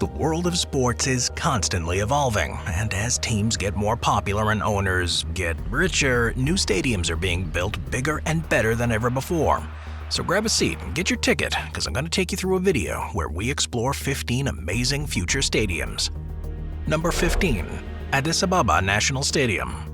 The world of sports is constantly evolving, and as teams get more popular and owners get richer, new stadiums are being built bigger and better than ever before. So grab a seat and get your ticket, because I'm going to take you through a video where we explore 15 amazing future stadiums. Number 15. Addis Ababa National Stadium.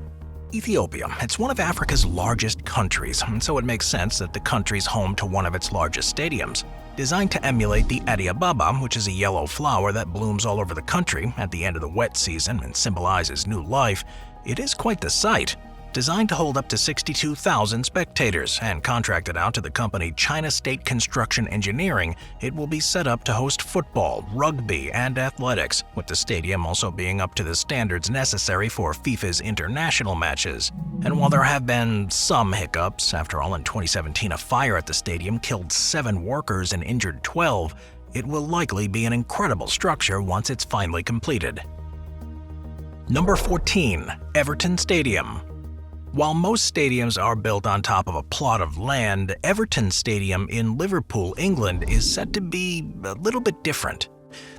Ethiopia. It's one of Africa's largest countries, and so it makes sense that the country's home to one of its largest stadiums. Designed to emulate the Addis Ababa, which is a yellow flower that blooms all over the country at the end of the wet season and symbolizes new life, it is quite the sight. Designed to hold up to 62,000 spectators and contracted out to the company China State Construction Engineering, it will be set up to host football, rugby, and athletics, with the stadium also being up to the standards necessary for FIFA's international matches. And while there have been some hiccups, after all in 2017 a fire at the stadium killed 7 workers and injured 12, it will likely be an incredible structure once it's finally completed. Number 14. Everton Stadium. While most stadiums are built on top of a plot of land, Everton Stadium in Liverpool, England is set to be a little bit different.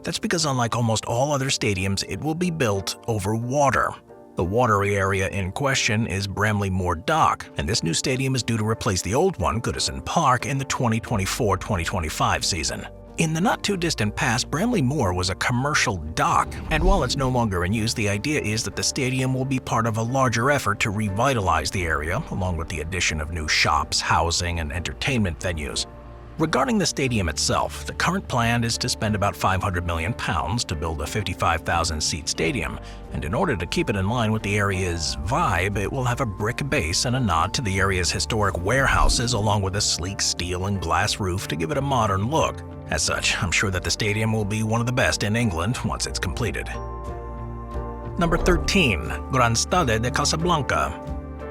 That's because unlike almost all other stadiums, it will be built over water. The watery area in question is Bramley Moor Dock, and this new stadium is due to replace the old one, Goodison Park, in the 2024-2025 season. In the not-too-distant past, Bramley Moor was a commercial dock, and while it's no longer in use, the idea is that the stadium will be part of a larger effort to revitalize the area, along with the addition of new shops, housing, and entertainment venues. Regarding the stadium itself, the current plan is to spend about £500 million to build a 55,000-seat stadium, and in order to keep it in line with the area's vibe, it will have a brick base and a nod to the area's historic warehouses along with a sleek steel and glass roof to give it a modern look. As such, I'm sure that the stadium will be one of the best in England once it's completed. Number 13. Gran Stade de Casablanca.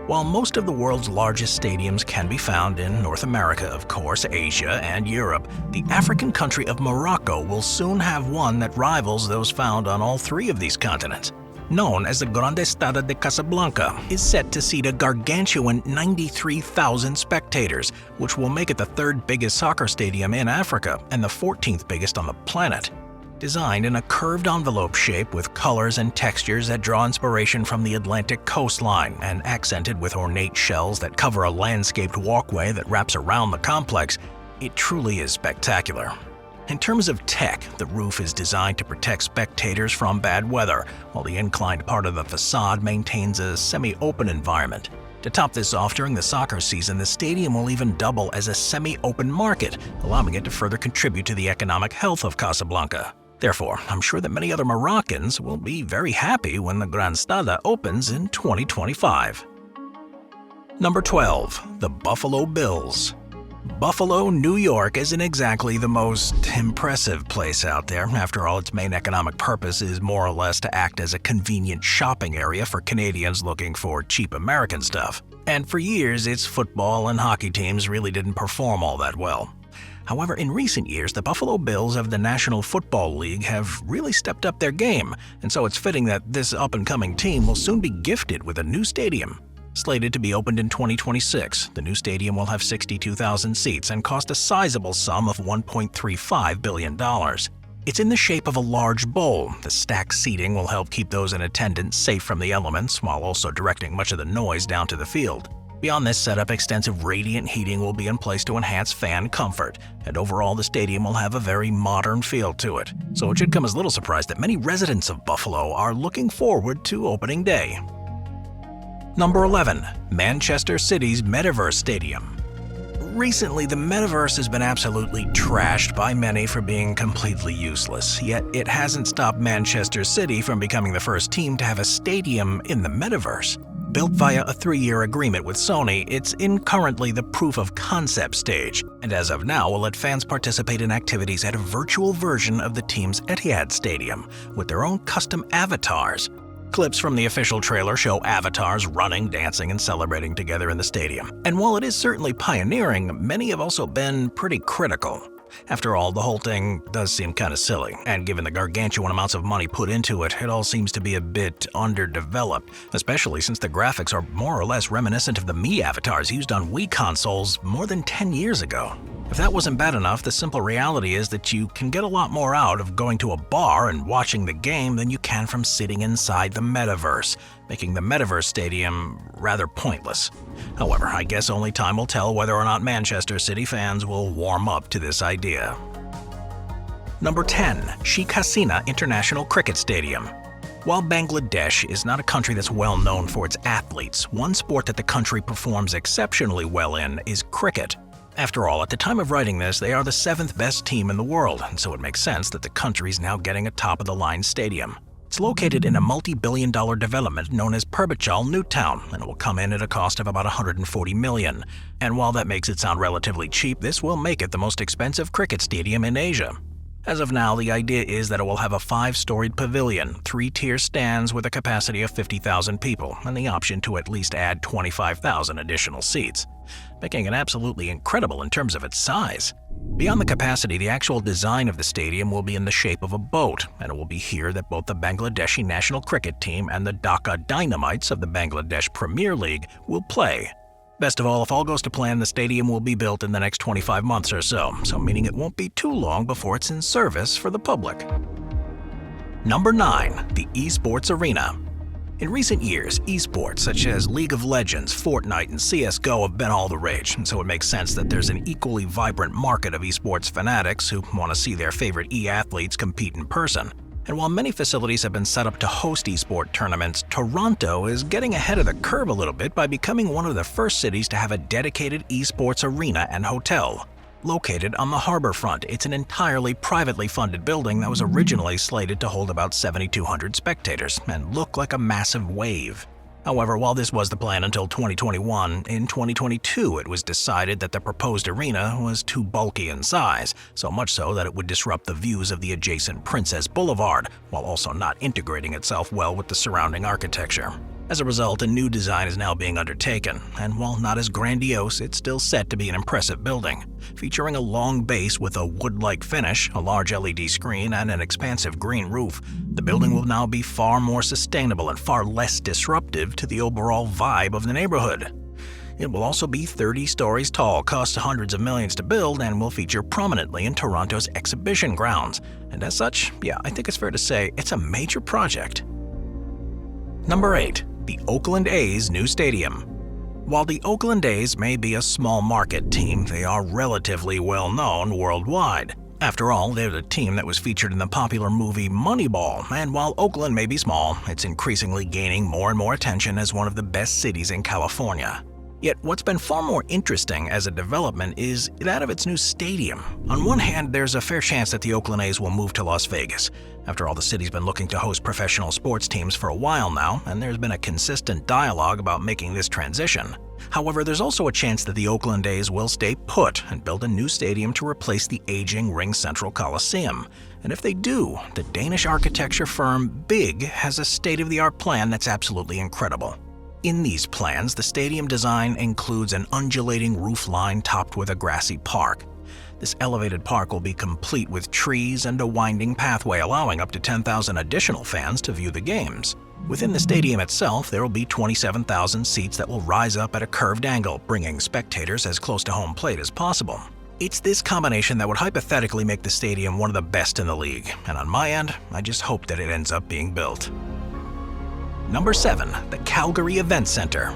While most of the world's largest stadiums can be found in North America, of course, Asia, and Europe, the African country of Morocco will soon have one that rivals those found on all 3 of these continents. Known as the Grande Stade de Casablanca, is set to seat a gargantuan 93,000 spectators, which will make it the 3rd biggest soccer stadium in Africa and the 14th biggest on the planet. Designed in a curved envelope shape with colors and textures that draw inspiration from the Atlantic coastline and accented with ornate shells that cover a landscaped walkway that wraps around the complex, it truly is spectacular. In terms of tech, the roof is designed to protect spectators from bad weather, while the inclined part of the facade maintains a semi-open environment. To top this off, during the soccer season, the stadium will even double as a semi-open market, allowing it to further contribute to the economic health of Casablanca. Therefore, I'm sure that many other Moroccans will be very happy when the Gran Stade opens in 2025. Number 12. The Buffalo Bills. Buffalo, New York isn't exactly the most impressive place out there. After all, its main economic purpose is more or less to act as a convenient shopping area for Canadians looking for cheap American stuff. And for years, its football and hockey teams really didn't perform all that well. However, in recent years, the Buffalo Bills of the National Football League have really stepped up their game, and so it's fitting that this up-and-coming team will soon be gifted with a new stadium. Slated to be opened in 2026, the new stadium will have 62,000 seats and cost a sizable sum of $1.35 billion. It's in the shape of a large bowl. The stacked seating will help keep those in attendance safe from the elements, while also directing much of the noise down to the field. Beyond this setup, extensive radiant heating will be in place to enhance fan comfort, and overall the stadium will have a very modern feel to it. So it should come as little surprise that many residents of Buffalo are looking forward to opening day. Number 11. Manchester City's Metaverse Stadium. Recently, the Metaverse has been absolutely trashed by many for being completely useless, yet it hasn't stopped Manchester City from becoming the first team to have a stadium in the Metaverse. Built via a 3-year agreement with Sony, it's in currently the proof of concept stage, and as of now will let fans participate in activities at a virtual version of the team's Etihad Stadium, with their own custom avatars. Clips from the official trailer show avatars running, dancing, and celebrating together in the stadium. And while it is certainly pioneering, many have also been pretty critical. After all, the whole thing does seem kinda silly, and given the gargantuan amounts of money put into it, it all seems to be a bit underdeveloped, especially since the graphics are more or less reminiscent of the Mii avatars used on Wii consoles more than 10 years ago. If that wasn't bad enough, the simple reality is that you can get a lot more out of going to a bar and watching the game than you can from sitting inside the Metaverse, making the Everton Stadium rather pointless. However, I guess only time will tell whether or not Manchester City fans will warm up to this idea. Number 10. Sheikh Hasina International Cricket Stadium. While Bangladesh is not a country that's well known for its athletes, one sport that the country performs exceptionally well in is cricket. After all, at the time of writing this, they are the 7th best team in the world, and so it makes sense that the country's now getting a top-of-the-line stadium. It's located in a multi-billion-dollar development known as Purbacheal Newtown, and it will come in at a cost of about $140 million. And while that makes it sound relatively cheap, this will make it the most expensive cricket stadium in Asia. As of now, the idea is that it will have a 5-storied pavilion, 3-tier stands with a capacity of 50,000 people, and the option to at least add 25,000 additional seats, making it absolutely incredible in terms of its size. Beyond the capacity, the actual design of the stadium will be in the shape of a boat, and it will be here that both the Bangladeshi national cricket team and the Dhaka Dynamites of the Bangladesh Premier League will play. Best of all, if all goes to plan, the stadium will be built in the next 25 months or so meaning it won't be too long before it's in service for the public. Number 9. The Esports Arena. In recent years, esports such as League of Legends, Fortnite, and CSGO have been all the rage, and so it makes sense that there's an equally vibrant market of esports fanatics who want to see their favorite e-athletes compete in person. And while many facilities have been set up to host esport tournaments, Toronto is getting ahead of the curve a little bit by becoming one of the first cities to have a dedicated esports arena and hotel. Located on the harbor front, it's an entirely privately funded building that was originally slated to hold about 7,200 spectators and look like a massive wave. However, while this was the plan until 2021, in 2022 it was decided that the proposed arena was too bulky in size, so much so that it would disrupt the views of the adjacent Princess Boulevard, while also not integrating itself well with the surrounding architecture. As a result, a new design is now being undertaken, and while not as grandiose, it's still set to be an impressive building. Featuring a long base with a wood-like finish, a large LED screen, and an expansive green roof, the building will now be far more sustainable and far less disruptive to the overall vibe of the neighborhood. It will also be 30 stories tall, cost hundreds of millions to build, and will feature prominently in Toronto's exhibition grounds. And as such, I think it's fair to say it's a major project. Number 8. The Oakland A's new stadium. While the Oakland A's may be a small market team, they are relatively well known worldwide. After all, they're the team that was featured in the popular movie Moneyball, and while Oakland may be small, it's increasingly gaining more and more attention as one of the best cities in California. Yet what's been far more interesting as a development is that of its new stadium. On one hand, there's a fair chance that the Oakland A's will move to Las Vegas. After all, the city's been looking to host professional sports teams for a while now, and there's been a consistent dialogue about making this transition. However, there's also a chance that the Oakland A's will stay put and build a new stadium to replace the aging Ring Central Coliseum. And if they do, the Danish architecture firm BIG has a state-of-the-art plan that's absolutely incredible. In these plans, the stadium design includes an undulating roof line topped with a grassy park. This elevated park will be complete with trees and a winding pathway allowing up to 10,000 additional fans to view the games. Within the stadium itself, there will be 27,000 seats that will rise up at a curved angle, bringing spectators as close to home plate as possible. It's this combination that would hypothetically make the stadium one of the best in the league, and on my end, I just hope that it ends up being built. Number 7. The Calgary Event Center.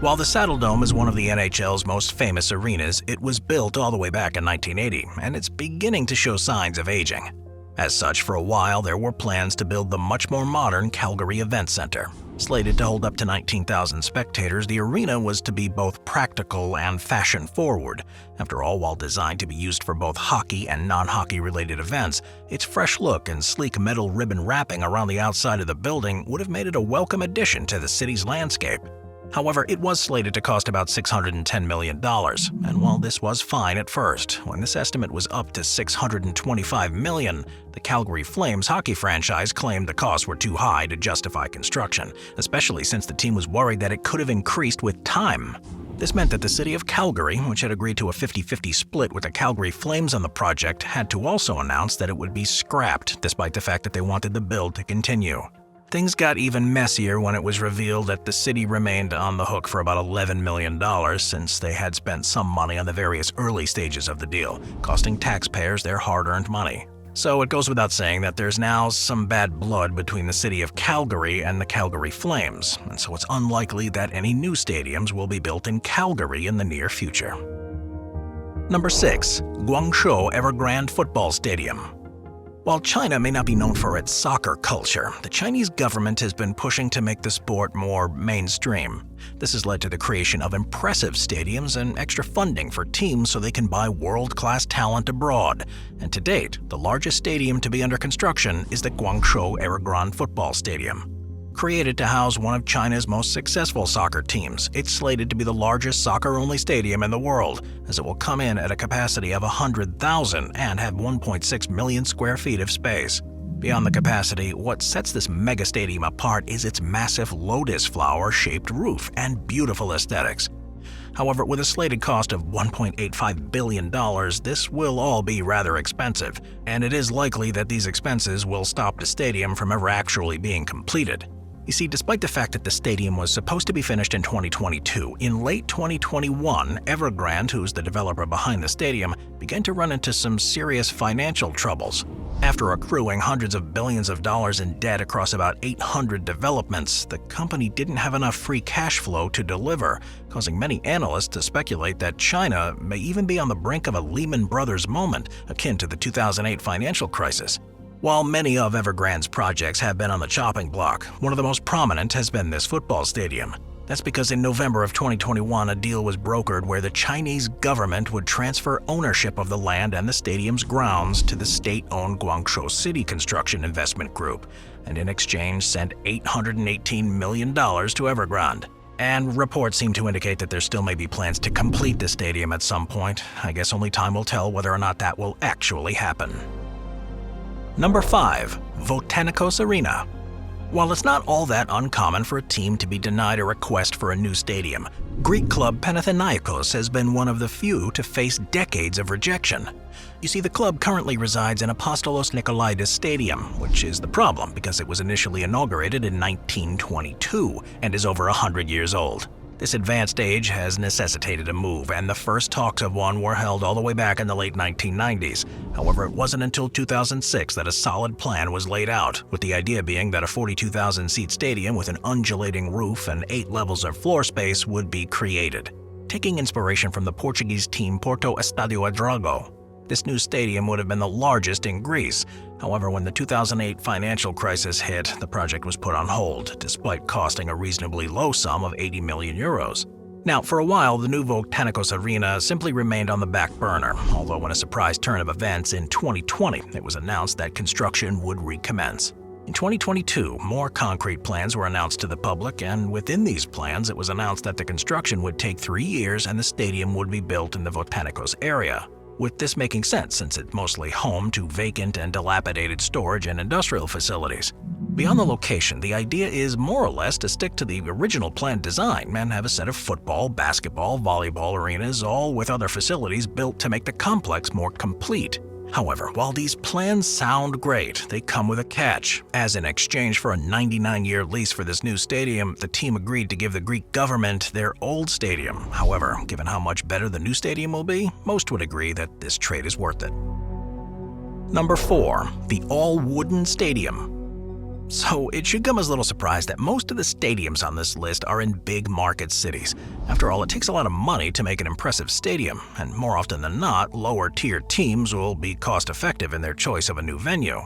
While the Saddle Dome is one of the NHL's most famous arenas, it was built all the way back in 1980, and it's beginning to show signs of aging. As such, for a while there were plans to build the much more modern Calgary Event Center. Slated to hold up to 19,000 spectators, the arena was to be both practical and fashion-forward. After all, while designed to be used for both hockey and non-hockey related events, its fresh look and sleek metal ribbon wrapping around the outside of the building would have made it a welcome addition to the city's landscape. However, it was slated to cost about $610 million, and while this was fine at first, when this estimate was up to $625 million, the Calgary Flames hockey franchise claimed the costs were too high to justify construction, especially since the team was worried that it could have increased with time. This meant that the city of Calgary, which had agreed to a 50-50 split with the Calgary Flames on the project, had to also announce that it would be scrapped, despite the fact that they wanted the build to continue. Things got even messier when it was revealed that the city remained on the hook for about $11 million since they had spent some money on the various early stages of the deal, costing taxpayers their hard-earned money. So it goes without saying that there's now some bad blood between the city of Calgary and the Calgary Flames, and so it's unlikely that any new stadiums will be built in Calgary in the near future. Number 6. Guangzhou Evergrande Football Stadium. While China may not be known for its soccer culture, the Chinese government has been pushing to make the sport more mainstream. This has led to the creation of impressive stadiums and extra funding for teams so they can buy world-class talent abroad. And to date, the largest stadium to be under construction is the Guangzhou Evergrande Football Stadium. Created to house one of China's most successful soccer teams, it's slated to be the largest soccer-only stadium in the world, as it will come in at a capacity of 100,000 and have 1.6 million square feet of space. Beyond the capacity, what sets this mega stadium apart is its massive lotus flower-shaped roof and beautiful aesthetics. However, with a slated cost of $1.85 billion, this will all be rather expensive, and it is likely that these expenses will stop the stadium from ever actually being completed. You see, despite the fact that the stadium was supposed to be finished in 2022, in late 2021, Evergrande, who's the developer behind the stadium, began to run into some serious financial troubles. After accruing hundreds of billions of dollars in debt across about 800 developments, the company didn't have enough free cash flow to deliver, causing many analysts to speculate that China may even be on the brink of a Lehman Brothers moment akin to the 2008 financial crisis. While many of Evergrande's projects have been on the chopping block, one of the most prominent has been this football stadium. That's because in November of 2021, a deal was brokered where the Chinese government would transfer ownership of the land and the stadium's grounds to the state-owned Guangzhou City Construction Investment Group, and in exchange sent $818 million to Evergrande. And reports seem to indicate that there still may be plans to complete the stadium at some point. I guess only time will tell whether or not that will actually happen. Number 5. Botanicos Arena. While it's not all that uncommon for a team to be denied a request for a new stadium, Greek club Panathinaikos has been one of the few to face decades of rejection. You see, the club currently resides in Apostolos Nikolaidis Stadium, which is the problem because it was initially inaugurated in 1922 and is over 100 years old. This advanced age has necessitated a move, and the first talks of one were held all the way back in the late 1990s. However, it wasn't until 2006 that a solid plan was laid out, with the idea being that a 42,000-seat stadium with an undulating roof and 8 levels of floor space would be created. Taking inspiration from the Portuguese team Porto Estadio Adrago, this new stadium would have been the largest in Greece. However, when the 2008 financial crisis hit, the project was put on hold, despite costing a reasonably low sum of 80 million euros. Now, for a while, the new Botanicos Arena simply remained on the back burner, although in a surprise turn of events in 2020, it was announced that construction would recommence. In 2022, more concrete plans were announced to the public, and within these plans, it was announced that the construction would take 3 years and the stadium would be built in the Botanicos area. With this making sense since it's mostly home to vacant and dilapidated storage and industrial facilities. Beyond the location, the idea is more or less to stick to the original planned design and have a set of football, basketball, volleyball arenas, all with other facilities built to make the complex more complete. However, while these plans sound great, they come with a catch, as in exchange for a 99-year lease for this new stadium, the team agreed to give the Greek government their old stadium. However, given how much better the new stadium will be, most would agree that this trade is worth it. Number 4. The all-wooden stadium. So it should come as a little surprise that most of the stadiums on this list are in big market cities. After all, it takes a lot of money to make an impressive stadium, and more often than not, lower-tier teams will be cost-effective in their choice of a new venue.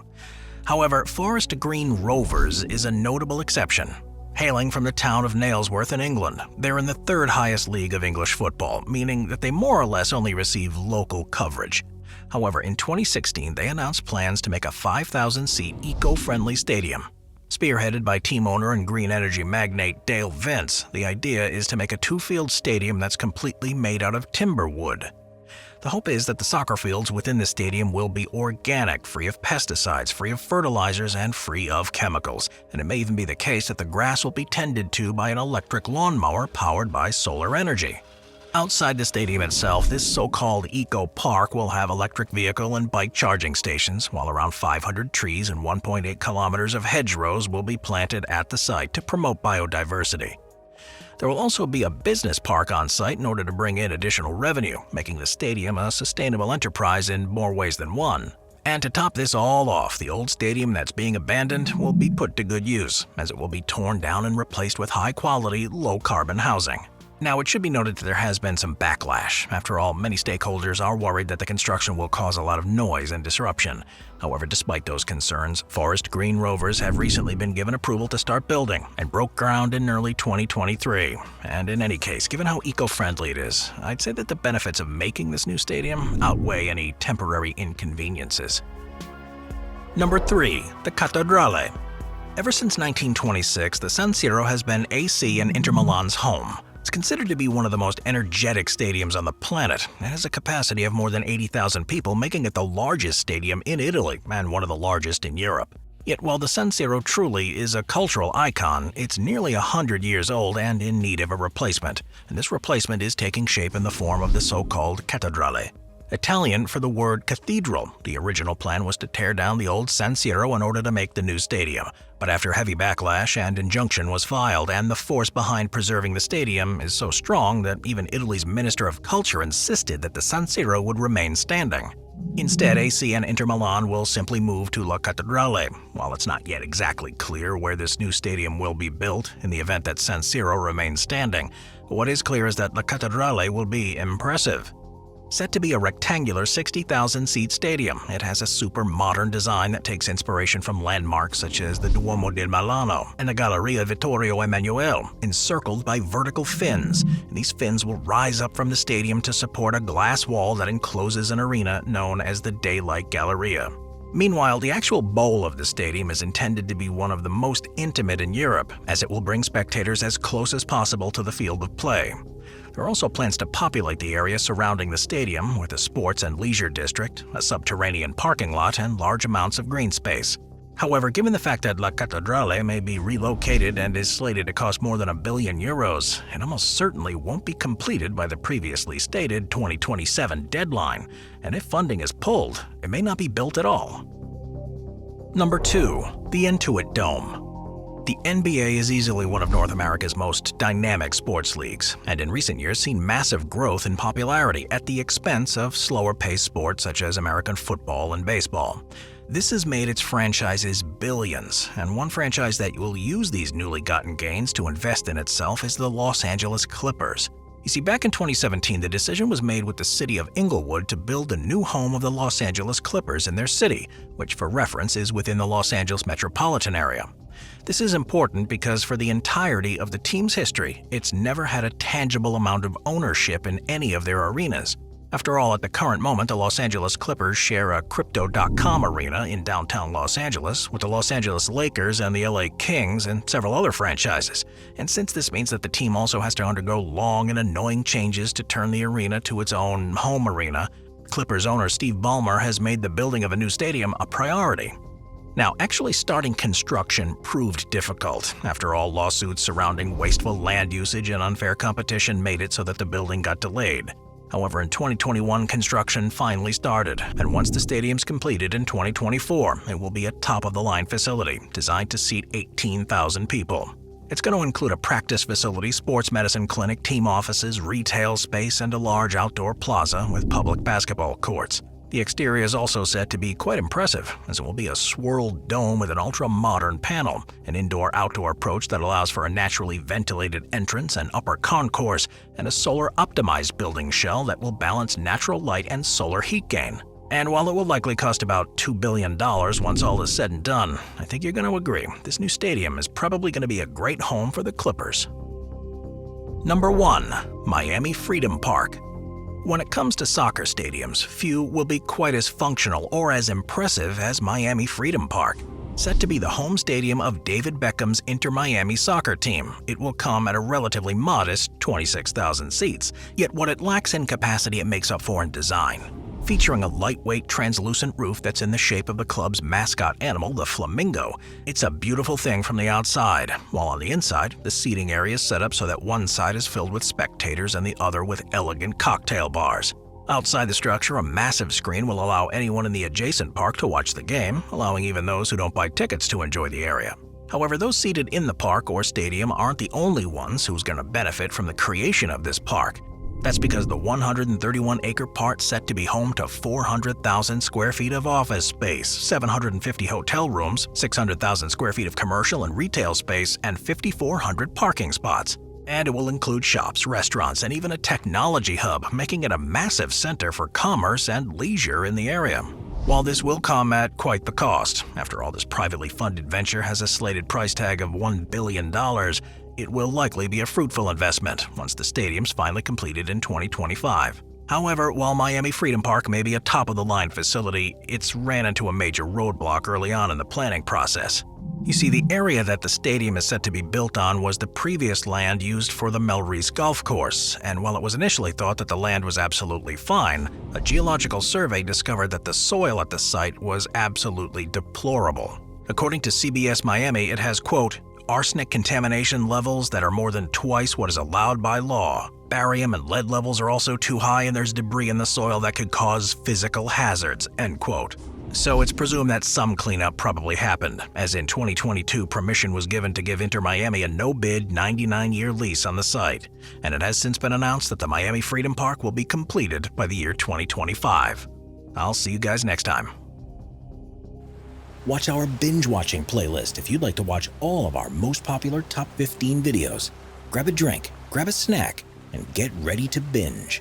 However, Forest Green Rovers is a notable exception. Hailing from the town of Nailsworth in England, they're in the 3rd highest league of English football, meaning that they more or less only receive local coverage. However, in 2016, they announced plans to make a 5,000-seat eco-friendly stadium. Spearheaded by team owner and green energy magnate Dale Vince, the idea is to make a 2-field stadium that's completely made out of timber wood. The hope is that the soccer fields within the stadium will be organic, free of pesticides, free of fertilizers, and free of chemicals. And it may even be the case that the grass will be tended to by an electric lawnmower powered by solar energy. Outside the stadium itself, this so-called Eco Park will have electric vehicle and bike charging stations, while around 500 trees and 1.8 kilometers of hedgerows will be planted at the site to promote biodiversity. There will also be a business park on site in order to bring in additional revenue, making the stadium a sustainable enterprise in more ways than one. And to top this all off, the old stadium that's being abandoned will be put to good use, as it will be torn down and replaced with high-quality, low-carbon housing. Now, it should be noted that there has been some backlash. After all, many stakeholders are worried that the construction will cause a lot of noise and disruption. However, despite those concerns, Forest Green Rovers have recently been given approval to start building and broke ground in early 2023. And in any case, given how eco-friendly it is, I'd say that the benefits of making this new stadium outweigh any temporary inconveniences. Number 3. The Cattedrale. Ever since 1926, the San Siro has been AC and Inter Milan's home. It's considered to be one of the most energetic stadiums on the planet. It has a capacity of more than 80,000 people, making it the largest stadium in Italy and one of the largest in Europe. Yet while the San Siro truly is a cultural icon, it's nearly 100 years old and in need of a replacement. And this replacement is taking shape in the form of the so-called Cattedrale. Italian for the word cathedral. The original plan was to tear down the old San Siro in order to make the new stadium. But after heavy backlash, an injunction was filed, and the force behind preserving the stadium is so strong that even Italy's Minister of Culture insisted that the San Siro would remain standing. Instead, AC and Inter Milan will simply move to La Cattedrale. While it's not yet exactly clear where this new stadium will be built in the event that San Siro remains standing, what is clear is that La Cattedrale will be impressive. Set to be a rectangular 60,000-seat stadium, it has a super modern design that takes inspiration from landmarks such as the Duomo del Milano and the Galleria Vittorio Emanuele, encircled by vertical fins. And these fins will rise up from the stadium to support a glass wall that encloses an arena known as the Daylight Galleria. Meanwhile, the actual bowl of the stadium is intended to be one of the most intimate in Europe, as it will bring spectators as close as possible to the field of play. There are also plans to populate the area surrounding the stadium with a sports and leisure district, a subterranean parking lot, and large amounts of green space. However, given the fact that La Cattedrale may be relocated and is slated to cost more than €1 billion, it almost certainly won't be completed by the previously stated 2027 deadline, and if funding is pulled, it may not be built at all. Number 2. The Intuit Dome. The NBA is easily one of North America's most dynamic sports leagues, and in recent years seen massive growth in popularity at the expense of slower-paced sports such as American football and baseball. This has made its franchises billions, and one franchise that will use these newly gotten gains to invest in itself is the Los Angeles Clippers. You see, back in 2017, the decision was made with the city of Inglewood to build a new home of the Los Angeles Clippers in their city, which for reference is within the Los Angeles metropolitan area. This is important because for the entirety of the team's history, it's never had a tangible amount of ownership in any of their arenas. After all, at the current moment, the Los Angeles Clippers share a Crypto.com arena in downtown Los Angeles with the Los Angeles Lakers and the LA Kings and several other franchises. And since this means that the team also has to undergo long and annoying changes to turn the arena to its own home arena, Clippers owner Steve Ballmer has made the building of a new stadium a priority. Now, actually starting construction proved difficult. After all, lawsuits surrounding wasteful land usage and unfair competition made it so that the building got delayed. However, in 2021, construction finally started, and once the stadium's completed in 2024, it will be a top-of-the-line facility designed to seat 18,000 people. It's going to include a practice facility, sports medicine clinic, team offices, retail space, and a large outdoor plaza with public basketball courts. The exterior is also set to be quite impressive, as it will be a swirled dome with an ultra-modern panel, an indoor-outdoor approach that allows for a naturally ventilated entrance and upper concourse, and a solar-optimized building shell that will balance natural light and solar heat gain. And while it will likely cost about $2 billion once all is said and done, I think you're going to agree, this new stadium is probably going to be a great home for the Clippers. Number 1. Miami Freedom Park. When it comes to soccer stadiums, few will be quite as functional or as impressive as Miami Freedom Park. Set to be the home stadium of David Beckham's Inter Miami soccer team, it will come at a relatively modest 26,000 seats, yet what it lacks in capacity it makes up for in design. Featuring a lightweight, translucent roof that's in the shape of the club's mascot animal, the flamingo, it's a beautiful thing from the outside, while on the inside, the seating area is set up so that one side is filled with spectators and the other with elegant cocktail bars. Outside the structure, a massive screen will allow anyone in the adjacent park to watch the game, allowing even those who don't buy tickets to enjoy the area. However, those seated in the park or stadium aren't the only ones who's going to benefit from the creation of this park. That's because the 131-acre part's set to be home to 400,000 square feet of office space, 750 hotel rooms, 600,000 square feet of commercial and retail space, and 5,400 parking spots. And it will include shops, restaurants, and even a technology hub, making it a massive center for commerce and leisure in the area. While this will come at quite the cost, after all, this privately funded venture has a slated price tag of $1 billion, it will likely be a fruitful investment once the stadium's finally completed in 2025. However, while Miami Freedom Park may be a top-of-the-line facility, it's ran into a major roadblock early on in the planning process. You see, the area that the stadium is set to be built on was the previous land used for the Melreese Golf Course, and while it was initially thought that the land was absolutely fine, a geological survey discovered that the soil at the site was absolutely deplorable. According to CBS Miami, it has, quote, arsenic contamination levels that are more than twice what is allowed by law. Barium and lead levels are also too high, and there's debris in the soil that could cause physical hazards, end quote. So it's presumed that some cleanup probably happened, as in 2022 permission was given to give Inter Miami a no-bid 99-year lease on the site, and it has since been announced that the Miami Freedom Park will be completed by the year 2025. I'll see you guys next time. Watch our binge-watching playlist if you'd like to watch all of our most popular top 15 videos. Grab a drink, grab a snack, and get ready to binge.